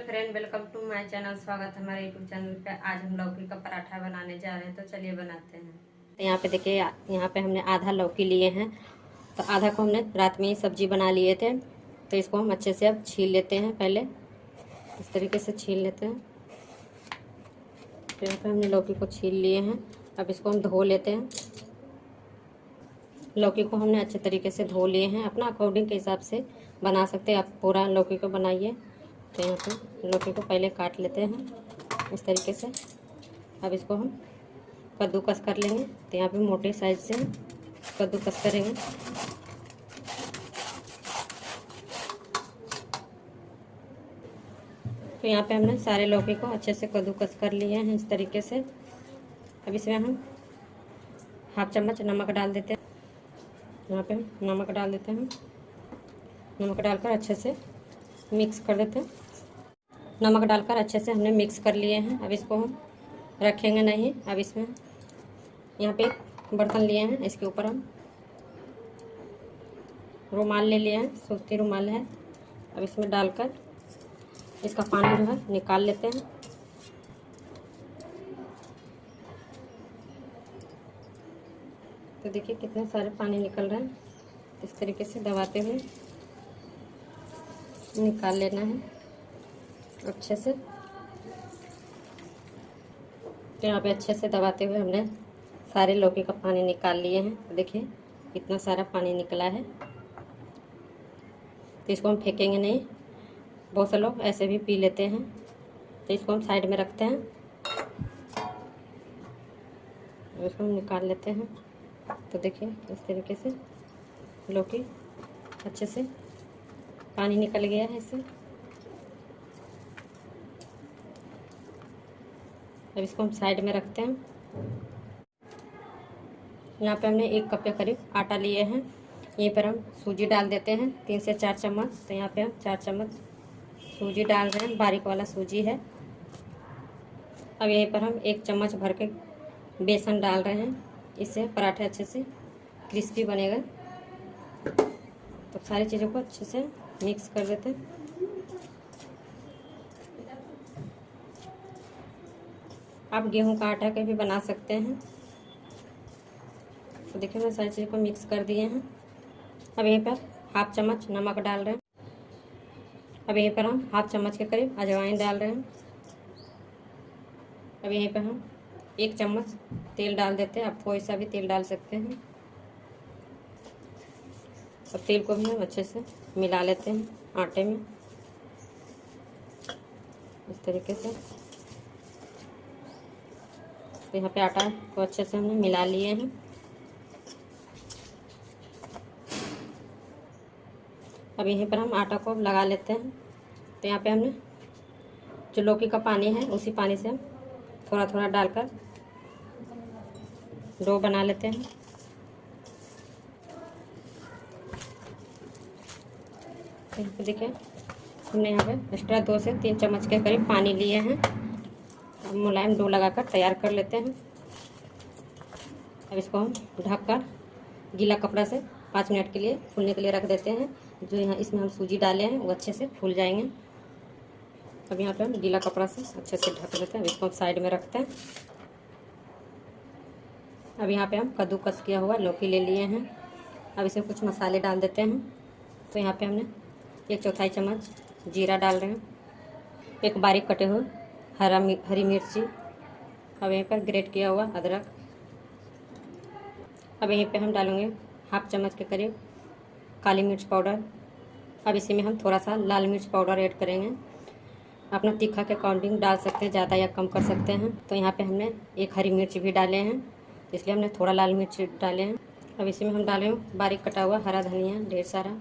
Friend, welcome to my channel. स्वागत है हमारे यूट्यूब चैनल पे। आज हम लौकी का पराठा बनाने जा रहे हैं, तो चलिए बनाते हैं। तो यहाँ पे देखिए, यहाँ पे हमने आधा लौकी लिए हैं। तो आधा को हमने रात में ही सब्जी बना लिए थे। तो इसको हम अच्छे से अब छील लेते हैं। पहले इस तरीके से छील लेते हैं। तो यहाँ पे हमने लौकी को छील लिए हैं। अब इसको हम धो लेते हैं। लौकी को हमने अच्छे तरीके से धो लिए हैं। अपना अकॉर्डिंग के हिसाब से बना सकते हैं, आप पूरा लौकी को बनाइए। तो यहाँ पे लौकी को पहले काट लेते हैं इस तरीके से। अब इसको हम कद्दूकस कर लेंगे। तो यहाँ पे मोटे साइज से कद्दूकस करेंगे। तो यहाँ पे हमने सारे लौकी को अच्छे से कद्दूकस कर लिए हैं इस तरीके से। अब इसमें हम हाफ चम्मच नमक डाल देते हैं। यहाँ पे नमक डाल देते हैं। नमक डालकर अच्छे से मिक्स कर देते हैं। नमक डालकर अच्छे से हमने मिक्स कर लिए हैं। अब इसको हम रखेंगे नहीं। अब इसमें यहाँ पे एक बर्तन लिए हैं, इसके ऊपर हम रुमाल ले लिए हैं, सूती रुमाल है। अब इसमें डालकर इसका पानी जो है निकाल लेते हैं। तो देखिए कितने सारे पानी निकल रहे हैं। इस तरीके से दबाते हुए निकाल लेना है अच्छे से। तो यहाँ पे अच्छे से दबाते हुए हमने सारे लौकी का पानी निकाल लिए हैं। देखिए कितना सारा पानी निकला है। तो इसको हम फेंकेंगे नहीं। बहुत से लोग ऐसे भी पी लेते हैं। तो इसको हम साइड में रखते हैं। इसको हम निकाल लेते हैं। तो देखिए इस तरीके से लौकी अच्छे से पानी निकल गया है इससे। अब इसको हम साइड में रखते हैं। यहाँ पे हमने 1 कप के करीब आटा लिए हैं। यहीं पर हम सूजी डाल देते हैं 3 से 4 चम्मच। तो यहाँ पे हम 4 चम्मच सूजी डाल रहे हैं, बारीक वाला सूजी है। अब यहीं पर हम 1 चम्मच भर के बेसन डाल रहे हैं। इससे पराठे अच्छे से क्रिस्पी बनेगा। तो सारी चीज़ों को अच्छे से मिक्स कर देते हैं। आप गेहूं का आटा के भी बना सकते हैं। तो देखिए मैं सारी चीज़ों को मिक्स कर दिए हैं। अब यहीं पर हाफ चम्मच नमक डाल रहे हैं। अब यहीं पर हम हाफ चम्मच के करीब अजवाइन डाल रहे हैं। अब यहीं पर हम 1 चम्मच तेल डाल देते हैं। आप कोई सा भी तेल डाल सकते हैं। अब तेल को भी हम अच्छे से मिला लेते हैं आटे में इस तरीके से। तो यहाँ पे आटा को अच्छे से हमने मिला लिए हैं। अब यहीं पर हम आटा को लगा लेते हैं। तो यहाँ पे हमने जो लौकी का पानी है उसी पानी से हम थोड़ा थोड़ा डालकर डो बना लेते हैं। तो यहाँ पे देखिए हमने यहाँ पे एक्स्ट्रा 2 से 3 चम्मच के करीब पानी लिए हैं। अब मुलायम डो लगाकर तैयार कर लेते हैं। अब इसको हम ढककर गीला कपड़ा से 5 मिनट के लिए फूलने के लिए रख देते हैं। जो यहाँ इसमें हम सूजी डाले हैं वो अच्छे से फूल जाएंगे। अब यहाँ पे हम गीला कपड़ा से अच्छे से ढक देते हैं। अब इसको हम साइड में रखते हैं। अब यहाँ पे हम कद्दूकस किया हुआ लौकी ले लिए हैं। अब इसमें कुछ मसाले डाल देते हैं। तो यहाँ पे हमने 1/4 चम्मच जीरा डाल रहे हैं। एक बारीक कटे हुए हरी मिर्ची। अब यहीं पर ग्रेट किया हुआ अदरक। अब यहीं पे हम डालेंगे हाफ चम्मच के करीब काली मिर्च पाउडर। अब इसी में हम थोड़ा सा लाल मिर्च पाउडर ऐड करेंगे। अपना तीखा के अकॉर्डिंग डाल सकते हैं, ज़्यादा या कम कर सकते हैं। तो यहाँ पे हमने 1 हरी मिर्च भी डाले हैं, इसलिए हमने थोड़ा लाल मिर्च डाले हैं। अब इसी में हम डालेंगे बारीक कटा हुआ हरा धनिया ढेर सारा।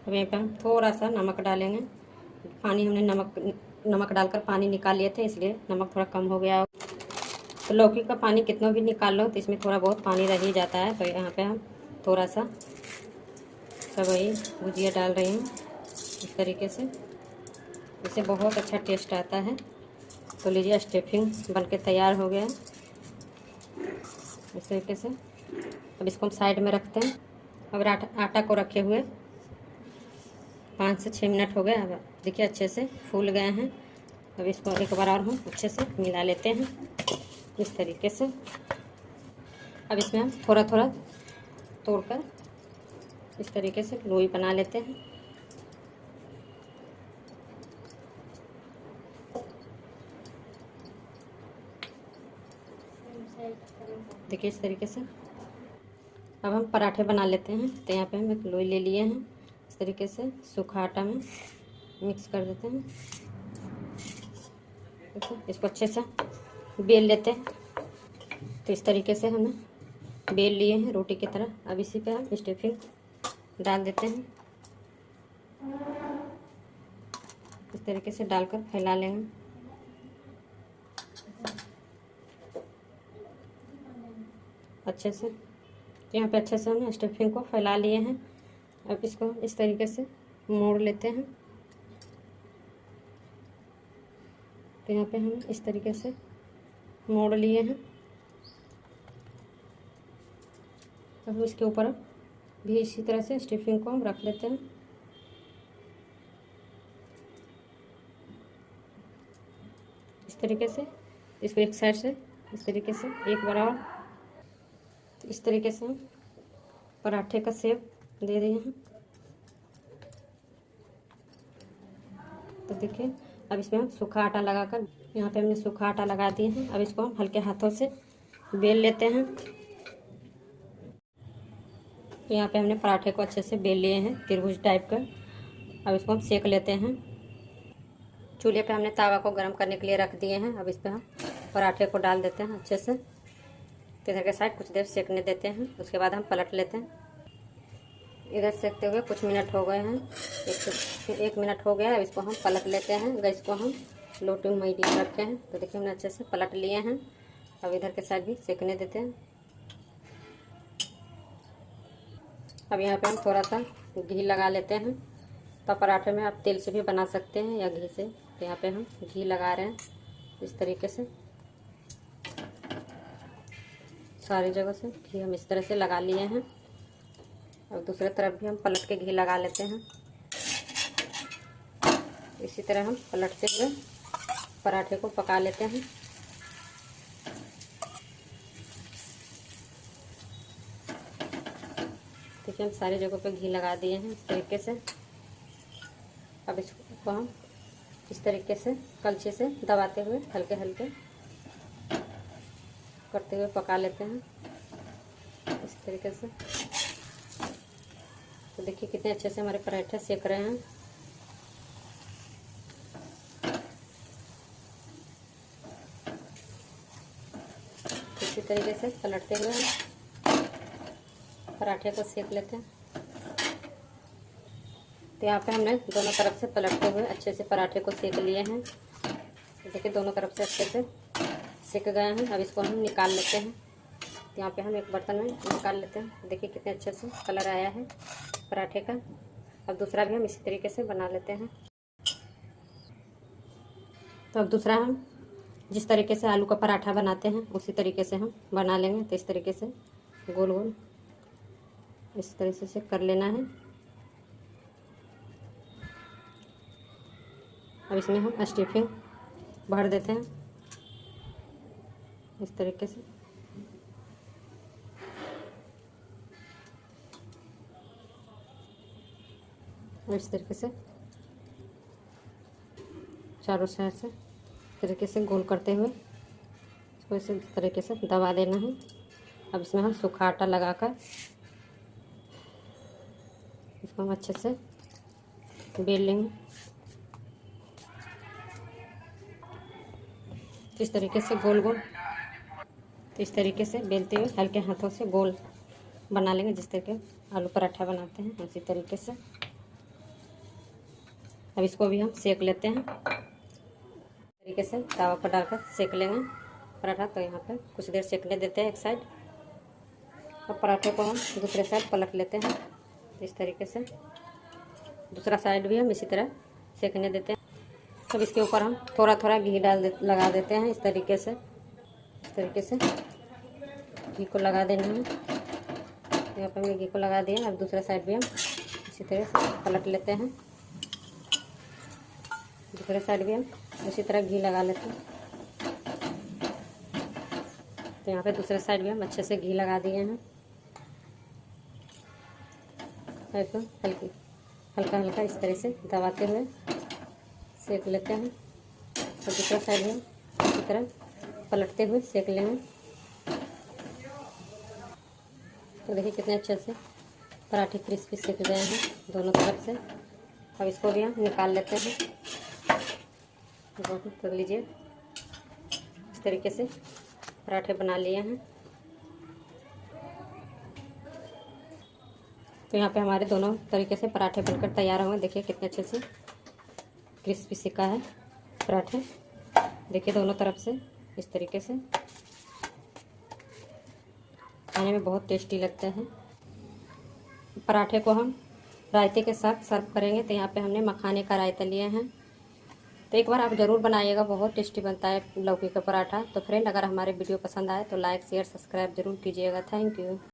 अब यहाँ पे हम थोड़ा सा नमक डालेंगे। पानी हमने नमक डालकर पानी निकाल लिए थे, इसलिए नमक थोड़ा कम हो गया। तो लौकी का पानी कितना भी निकाल लो तो इसमें थोड़ा बहुत पानी रह ही जाता है। तो यहाँ पे हम थोड़ा सा वही भुजिया डाल रही हूँ इस तरीके से। इससे बहुत अच्छा टेस्ट आता है। तो लीजिए स्टफिंग बनके तैयार हो गया इस तरीके से। अब इसको हम साइड में रखते हैं। अब आटा को रखे हुए 5 से 6 मिनट हो गए। अब देखिए अच्छे से फूल गए हैं। अब इसको एक बार और हम अच्छे से मिला लेते हैं इस तरीके से। अब इसमें हम थोड़ा थोड़ा तोड़कर इस तरीके से लोई बना लेते हैं। देखिए इस तरीके से। अब हम पराठे बना लेते हैं। तो यहाँ पे हम एक लोई ले लिए हैं। इस तरीके से सूखा आटा में मिक्स कर देते हैं। देखो इसको अच्छे से बेल लेते हैं। तो इस तरीके से हमने बेल लिए हैं रोटी की तरह। अब इसी पे हम स्टफिंग डाल देते हैं। इस तरीके से डालकर फैला लेंगे अच्छे से। तो यहाँ पे अच्छे से हमने स्टफिंग को फैला लिए हैं। अब इसको इस तरीके से मोड़ लेते हैं। तो यहाँ पे हम इस तरीके से मोड़ लिए हैं। अब इसके ऊपर भी इसी तरह से स्टफिंग को हम रख लेते हैं। इस तरीके से इसको एक साइड से इस तरीके से एक बार और तो इस तरीके से हम पराठे का शेप दे रहे हैं। तो देखिए अब इसमें हम सूखा आटा लगाकर यहाँ पे हमने सूखा आटा लगा दिए हैं। अब इसको हम हल्के हाथों से बेल लेते हैं। तो यहाँ पे हमने पराठे को अच्छे से बेल लिए हैं त्रिभुज टाइप का। अब इसको हम सेक लेते हैं। चूल्हे पे हमने तावा को गर्म करने के लिए रख दिए हैं। अब इस पर हम पराठे को डाल देते हैं अच्छे से। तो इधर के साइड कुछ देर सेकने देते हैं। उसके बाद हम पलट लेते हैं। इधर सेकते हुए कुछ मिनट हो गए हैं। एक मिनट हो गया। अब इसको हम पलट लेते हैं। गैस को हम लो टू मीडियम रखे हैं। तो देखिए हमने अच्छे से पलट लिए हैं। अब इधर के साइड भी सेकने देते हैं। अब यहाँ पे हम थोड़ा सा घी लगा लेते हैं। तो पराठे में आप तेल से भी बना सकते हैं या घी से। तो यहाँ पे हम घी लगा रहे हैं इस तरीके से। सारी जगह से घी हम इस तरह से लगा लिए हैं। और दूसरे तरफ भी हम पलट के घी लगा लेते हैं। इसी तरह हम पलटते हुए पराठे को पका लेते हैं। देखिए हम सारी जगहों पे घी लगा दिए हैं इस तरीके से। अब इसको हम इस तरीके से कलछी से दबाते हुए हल्के हल्के करते हुए पका लेते हैं इस तरीके से। तो देखिए कितने अच्छे से हमारे पराठे सेक रहे हैं। इसी तरीके से पलटते हुए हम पराठे को सेक लेते हैं। तो यहाँ पे हमने दोनों तरफ से पलटते हुए अच्छे से पराठे को सेक लिए हैं। तो देखिए दोनों तरफ से अच्छे से सेक गए हैं। अब इसको हम निकाल लेते हैं। तो यहाँ पे हम एक बर्तन में निकाल लेते हैं। देखिए कितने अच्छे से कलर आया है पराठे का। अब दूसरा भी हम इसी तरीके से बना लेते हैं। तो अब दूसरा हम जिस तरीके से आलू का पराठा बनाते हैं उसी तरीके से हम बना लेंगे। तो इस तरीके से गोल गोल इस तरीके से कर लेना है। अब इसमें हम स्टफिंग भर देते हैं इस तरीके से। और इस तरीके से चारों साइड से इस तरीके से गोल करते हुए इसको इस तरीके से दबा देना है। अब इसमें हम सूखा आटा लगाकर इसको हम अच्छे से बेल लेंगे। तो इस तरीके से गोल गोल तो इस तरीके से बेलते हुए हल्के हाथों से गोल बना लेंगे। जिस तरीके आलू पराठा बनाते हैं उसी तरीके से। अब इसको भी हम सेक लेते हैं तरीके से। तावा पर डालकर सेक लेंगे पराठा। तो यहाँ पे कुछ देर सेकने देते हैं एक साइड। और पराठे को हम दूसरे साइड पलट लेते हैं इस तरीके से। दूसरा साइड भी हम इसी तरह सेकने देते हैं। अब इसके ऊपर हम थोड़ा थोड़ा घी लगा देते हैं इस तरीके से। इस तरीके से घी को लगा देना है। यहाँ पर हमने घी को लगा दिया। अब दूसरा साइड भी हम इसी तरह से पलट लेते हैं। दूसरे साइड भी हम उसी तरह घी लगा लेते हैं। तो यहाँ पे दूसरे साइड भी हम अच्छे से घी लगा दिए हैं। तो हल्का हल्का इस तरह से दबाते हुए सेक लेते हैं। और दूसरा साइड में इसी तरह पलटते हुए सेक लेंगे। तो देखिए कितने अच्छे से पराठे क्रिस्पी सेक गए हैं दोनों तरफ से। अब इसको भी हम निकाल लेते हैं। कर लीजिए, इस तरीके से पराठे बना लिए हैं। तो यहाँ पे हमारे दोनों तरीके से पराठे बनकर तैयार हुए। देखिए कितने अच्छे से क्रिस्पी सेका है पराठे। देखिए दोनों तरफ से इस तरीके से खाने में बहुत टेस्टी लगते हैं। पराठे को हम रायते के साथ सर्व करेंगे। तो यहाँ पे हमने मखाने का रायता लिए हैं। तो एक बार आप ज़रूर बनाइएगा, बहुत टेस्टी बनता है लौकी का पराठा। तो फ्रेंड, अगर हमारे वीडियो पसंद आए तो लाइक शेयर सब्सक्राइब जरूर कीजिएगा। Thank you.